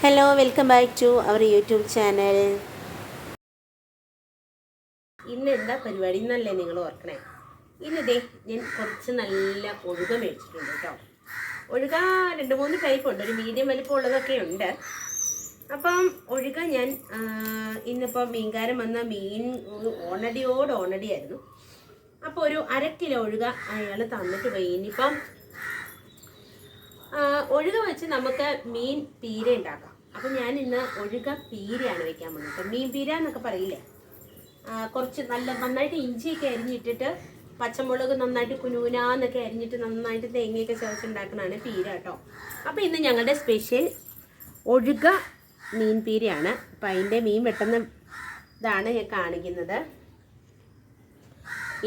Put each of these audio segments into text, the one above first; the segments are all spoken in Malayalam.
Hello, welcome back to our YouTube channel. ഇന്ന് എന്താ പരിപാടി എന്നല്ലേ നിങ്ങൾ ഓർക്കണേ. ഇന്നതേ ഞാൻ കുറച്ച് നല്ല ഒഴുക മേടിച്ചിട്ടുണ്ട് കേട്ടോ. ഒഴുക 2-3 ടൈപ്പ് ഉണ്ട്, ഒരു മീഡിയം വലിപ്പമുള്ളതൊക്കെ ഉണ്ട്. അപ്പം ഒഴുക ഞാൻ ഇന്നിപ്പോൾ മീൻകാരൻ വന്ന മീൻ ഓണടിയായിരുന്നു. അപ്പോൾ ഒരു 1/2 കിലോ ഒഴുക അയാൾ തന്നിട്ട് പോയി. ഇനിയിപ്പം ഒഴുക വെച്ച് നമുക്ക് മീൻ പീര ഉണ്ടാക്കാം. അപ്പം ഞാൻ ഇന്ന് ഒഴുക പീരയാണ് വെക്കാൻ പോകുന്നത്. മീൻ പീര എന്നൊക്കെ പറയില്ലേ. കുറച്ച് നന്നായിട്ട് ഇഞ്ചിയൊക്കെ അരിഞ്ഞിട്ടിട്ട് പച്ചമുളക് നന്നായിട്ട് കുനുകുനാന്നൊക്കെ അരിഞ്ഞിട്ട് നന്നായിട്ട് തേങ്ങയൊക്കെ ചേർത്തുണ്ടാക്കുന്നതാണ് പീര കേട്ടോ. അപ്പോൾ ഇന്ന് ഞങ്ങളുടെ സ്പെഷ്യൽ ഒഴുക മീൻ പീരയാണ്. അപ്പം അതിൻ്റെ മീൻ വെട്ടുന്ന ഇതാണ് ഞാൻ കാണിക്കുന്നത്.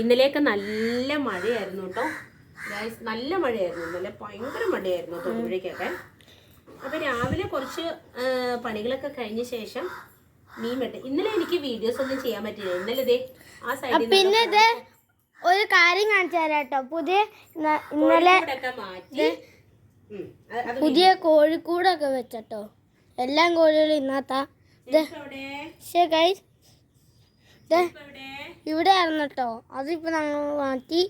ഇന്നലെയൊക്കെ നല്ല മഴയായിരുന്നു കേട്ടോ. നല്ല മഴയായിരുന്നു ഇന്നലെ, ഭയങ്കര മഴയായിരുന്നു തൊടുപുഴയ്ക്കൊക്കെ. അപ്പം രാവിലെ കുറച്ച് പണികളൊക്കെ കഴിഞ്ഞ ശേഷം മീൻ വെട്ട്. ഇന്നലെ എനിക്ക് വീഡിയോസ് ഒന്നും ചെയ്യാൻ പറ്റില്ല. ഇന്നലെ ആ സൈഡിൽ പിന്നെ ഒരു കാര്യം കാണിച്ചു തരാം കേട്ടോ. ഇന്നലെ പുതിയ കോഴിക്കൂടൊക്കെ വെച്ചോ. എല്ലാം കോഴികളും ഇന്നത്തെ ഇവിടെ ആയിരുന്നു കേട്ടോ. അതിപ്പോ നമ്മൾ മാറ്റി.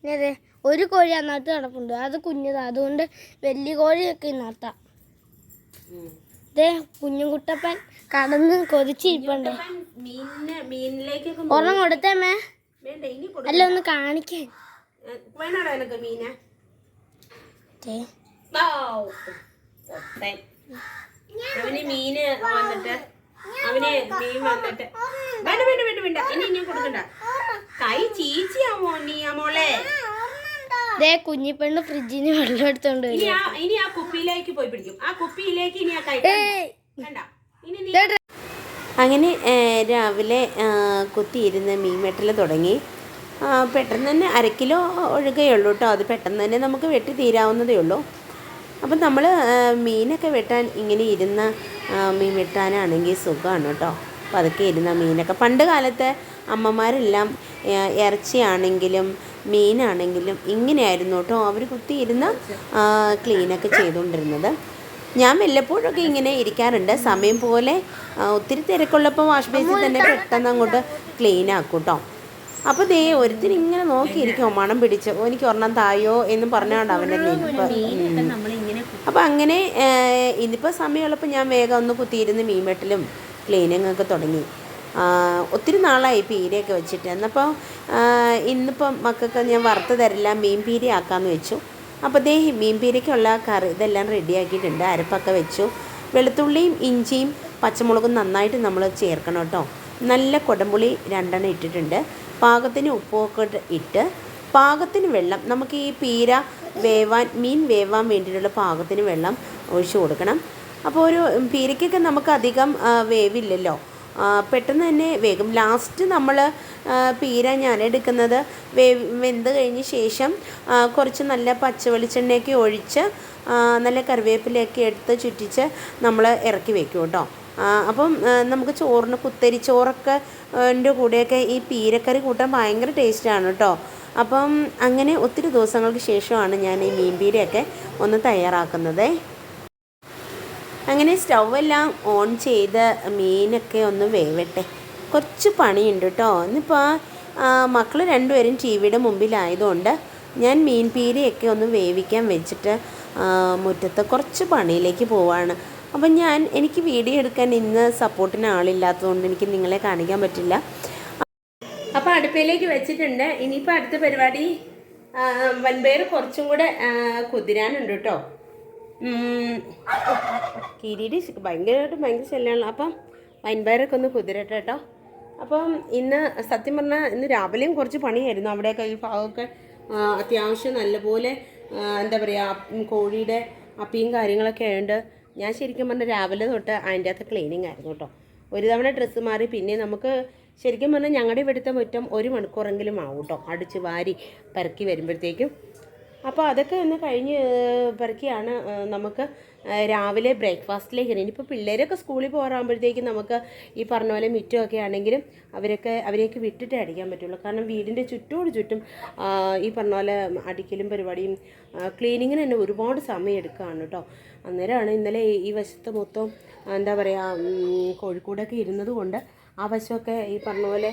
പിന്നെ ഒരു കോഴി അന്നത്ത് കിടപ്പുണ്ട്, അത് കുഞ്ഞതാ. അതുകൊണ്ട് വലിയ കോഴിയൊക്കെ ഇന്നത്ത. കുഞ്ഞുകുട്ടപ്പൻ കടന്ന് കൊതിച്ചിരിപ്പുണ്ട്. ഒരെണ്ണം കൊടുത്തേമേ, അല്ല ഒന്ന് കാണിക്കാൻ. അവന് മീന് വന്നിട്ട് ഇനി കൊടുക്കണ്ട. കൈ ചീച്ചിയാമോ നീ മോളെ. കുഞ്ഞിപ്പെണ്ണ് ഫ്രിഡ്ജിന് വെള്ളം എടുത്തോണ്ട് ഇനി ആ കുപ്പിയിലേക്ക് പോയി പിടിക്കും. ആ കുപ്പിയിലേക്ക് ഇനി ആ കൈ. അങ്ങനെ രാവിലെ കുത്തിയിരുന്ന് മീൻ വെട്ടൽ തുടങ്ങി. പെട്ടെന്ന് തന്നെ 1/2 കിലോ ഒഴുകയുള്ളൂ കേട്ടോ. അത് പെട്ടെന്ന് തന്നെ നമുക്ക് വെട്ടി തീരാവുന്നതേ ഉള്ളൂ. അപ്പം നമ്മൾ മീനൊക്കെ വെട്ടാൻ ഇങ്ങനെ ഇരുന്ന മീൻ വെട്ടാനാണെങ്കിൽ സുഖമാണ് കേട്ടോ. അപ്പം അതൊക്കെ ഇരുന്ന മീനൊക്കെ പണ്ട് കാലത്ത് അമ്മമാരെല്ലാം ഇറച്ചിയാണെങ്കിലും മീനാണെങ്കിലും ഇങ്ങനെയായിരുന്നു കേട്ടോ. അവർ കുത്തിയിരുന്ന് ക്ലീനൊക്കെ ചെയ്തുകൊണ്ടിരുന്നത്. ഞാൻ വല്ലപ്പോഴൊക്കെ ഇങ്ങനെ ഇരിക്കാറുണ്ട്. സമയം പോലെ ഒത്തിരി തിരക്കുള്ളപ്പോൾ വാഷ് ബേസിൽ തന്നെ പെട്ടെന്ന് അങ്ങോട്ട് ക്ലീൻ ആക്കും കേട്ടോ. അപ്പോൾ ഒരുത്തിന് ഇങ്ങനെ നോക്കിയിരിക്കുമോ, മണം പിടിച്ച് എനിക്ക് ഒരെണ്ണം തായോ എന്ന് പറഞ്ഞുകൊണ്ട് അവൻ്റെ നിൽപ്പ്. അപ്പോൾ അങ്ങനെ ഇന്നിപ്പോൾ സമയമുള്ളപ്പോൾ ഞാൻ വേഗം ഒന്ന് കുത്തിയിരുന്ന് മീൻ വെട്ടലും ക്ലീനിങ്ങൊക്കെ തുടങ്ങി. ഒത്തിരി നാളായി പീരയൊക്കെ വെച്ചിട്ട്. എന്നപ്പോൾ ഇന്നിപ്പം മക്കൾക്ക് ഞാൻ വറുത്ത് തരില്ല, മീൻ പീര ആക്കാമെന്ന് വെച്ചു. അപ്പോൾ മീൻ പീരയ്ക്കുള്ള കറി ഇതെല്ലാം റെഡിയാക്കിയിട്ടുണ്ട്. അരപ്പൊക്കെ വെച്ചു. വെളുത്തുള്ളിയും ഇഞ്ചിയും പച്ചമുളകും നന്നായിട്ട് നമ്മൾ ചേർക്കണം കേട്ടോ. നല്ല കുടംപുളി 2 ഇട്ടിട്ടുണ്ട്. പാകത്തിന് ഉപ്പൊക്കെ ഇട്ട് പാകത്തിന് വെള്ളം, നമുക്ക് ഈ പീര മീൻ വേവാൻ വേണ്ടിയിട്ടുള്ള പാകത്തിന് വെള്ളം ഒഴിച്ചു കൊടുക്കണം. അപ്പോൾ ഒരു പീരയ്ക്കൊക്കെ നമുക്ക് അധികം വേവില്ലല്ലോ, പെട്ടെന്ന് തന്നെ വേഗം. ലാസ്റ്റ് നമ്മൾ പീര ഞാൻ എടുക്കുന്നത് വെന്ത് കഴിഞ്ഞ ശേഷം കുറച്ച് നല്ല പച്ച വെളിച്ചെണ്ണയൊക്കെ ഒഴിച്ച് നല്ല കറിവേപ്പിലയൊക്കെ എടുത്ത് ചുറ്റിച്ച് നമ്മൾ ഇറക്കി വെക്കും കേട്ടോ. അപ്പം നമുക്ക് ചോറിന് കുത്തരി ചോറൊക്കെ കൂടെയൊക്കെ ഈ പീരക്കറി കൂട്ടാൻ ഭയങ്കര ടേസ്റ്റാണ് കേട്ടോ. അപ്പം അങ്ങനെ ഒത്തിരി ദിവസങ്ങൾക്ക് ശേഷമാണ് ഞാൻ ഈ മീൻ പീരയൊക്കെ ഒന്ന് തയ്യാറാക്കുന്നത്. അങ്ങനെ സ്റ്റൗവെല്ലാം ഓൺ ചെയ്ത് മീനൊക്കെ ഒന്ന് വേവട്ടെ. കുറച്ച് പണിയുണ്ട് കേട്ടോ. ഇന്നിപ്പോൾ മക്കൾ 2 പേരും ടി വിയുടെ മുമ്പിലായതുകൊണ്ട് ഞാൻ മീൻ പീരയൊക്കെ ഒന്ന് വേവിക്കാൻ വെച്ചിട്ട് മുറ്റത്ത് കുറച്ച് പണിയിലേക്ക് പോവാണ്. അപ്പം എനിക്ക് വീഡിയോ എടുക്കാൻ ഇന്ന് സപ്പോർട്ടിന് ആളില്ലാത്തതുകൊണ്ട് എനിക്ക് നിങ്ങളെ കാണിക്കാൻ പറ്റില്ല. അപ്പോൾ അടുപ്പയിലേക്ക് വെച്ചിട്ടുണ്ട്. ഇനിയിപ്പോൾ അടുത്ത പരിപാടി വൻപയർ കുറച്ചും കൂടെ കുതിരാനുണ്ട് കേട്ടോ. കിരീടി ഭയങ്കര ശല്യമാണ്. അപ്പം വൻപയറൊക്കെ ഒന്ന് കുതിരട്ടെ കേട്ടോ. അപ്പം ഇന്ന് സത്യം പറഞ്ഞാൽ ഇന്ന് രാവിലെയും കുറച്ച് പണിയായിരുന്നു. അവിടെയൊക്കെ ഈ ഭാഗമൊക്കെ അത്യാവശ്യം നല്ലപോലെ എന്താ പറയുക, കോഴിയുടെ അപ്പിയും കാര്യങ്ങളൊക്കെ ആയതുകൊണ്ട് ഞാൻ ശരിക്കും പറഞ്ഞാൽ രാവിലെ തൊട്ട് അതിൻ്റെ അകത്ത് ക്ലീനിങ് ആയിരുന്നു കേട്ടോ. ഒരു തവണ ഡ്രസ്സ് മാറി പിന്നെ നമുക്ക് ശരിക്കും പറഞ്ഞാൽ ഞങ്ങളുടെ ഇവിടുത്തെ മുറ്റം 1 മണിക്കൂറെങ്കിലും ആവും കേട്ടോ അടിച്ച് വാരി പെറുക്കി വരുമ്പോഴത്തേക്കും. അപ്പോൾ അതൊക്കെ ഒന്ന് കഴിഞ്ഞ് പെറുക്കിയാണ് നമുക്ക് രാവിലെ ബ്രേക്ക്ഫാസ്റ്റിലേക്ക് ഇനിയിപ്പോൾ പിള്ളേരൊക്കെ സ്കൂളിൽ പോകാറാകുമ്പോഴത്തേക്കും നമുക്ക് ഈ പറഞ്ഞ പോലെ മിറ്റമൊക്കെ ആണെങ്കിലും അവരെയൊക്കെ വിട്ടിട്ടേ അടിക്കാൻ പറ്റുള്ളൂ. കാരണം വീടിൻ്റെ ചുറ്റും ഈ പറഞ്ഞ പോലെ അടിക്കലും പരിപാടിയും ക്ലീനിങ്ങിന് തന്നെ ഒരുപാട് സമയം എടുക്കുകയാണ് കേട്ടോ. അന്നേരമാണ് ഇന്നലെ ഈ വശത്ത് മൊത്തം എന്താ പറയുക കോഴിക്കോടൊക്കെ ഇരുന്നത് കൊണ്ട് ആ വശമൊക്കെ ഈ പറഞ്ഞ പോലെ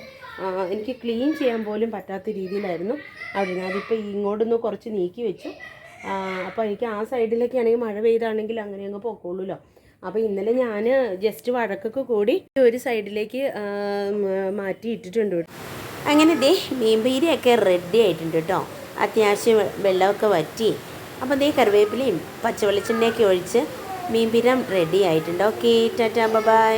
എനിക്ക് ക്ലീൻ ചെയ്യാൻ പോലും പറ്റാത്ത രീതിയിലായിരുന്നു അവിടെ. ഞാനിപ്പോൾ ഇങ്ങോട്ടൊന്ന് കുറച്ച് നീക്കി വെച്ചു. അപ്പോൾ എനിക്ക് ആ സൈഡിലൊക്കെ ആണെങ്കിൽ മഴ പെയ്താണെങ്കിൽ അങ്ങനെ അങ്ങ് പോയിക്കോളൂല്ലോ. അപ്പോൾ ഇന്നലെ ഞാൻ ജസ്റ്റ് വഴക്കൊക്കെ കൂടി ഒരു സൈഡിലേക്ക് മാറ്റി ഇട്ടിട്ടുണ്ട്. അങ്ങനെ ദേ മീൻപീരിയൊക്കെ റെഡി ആയിട്ടുണ്ട് കേട്ടോ. അത്യാവശ്യം വെള്ളമൊക്കെ വറ്റി. അപ്പോൾ ദേ കറിവേപ്പിലയും പച്ചവെളിച്ചെണ്ണയൊക്കെ ഒഴിച്ച് മീൻപീര റെഡി ആയിട്ടുണ്ട്. Okay, tata, by.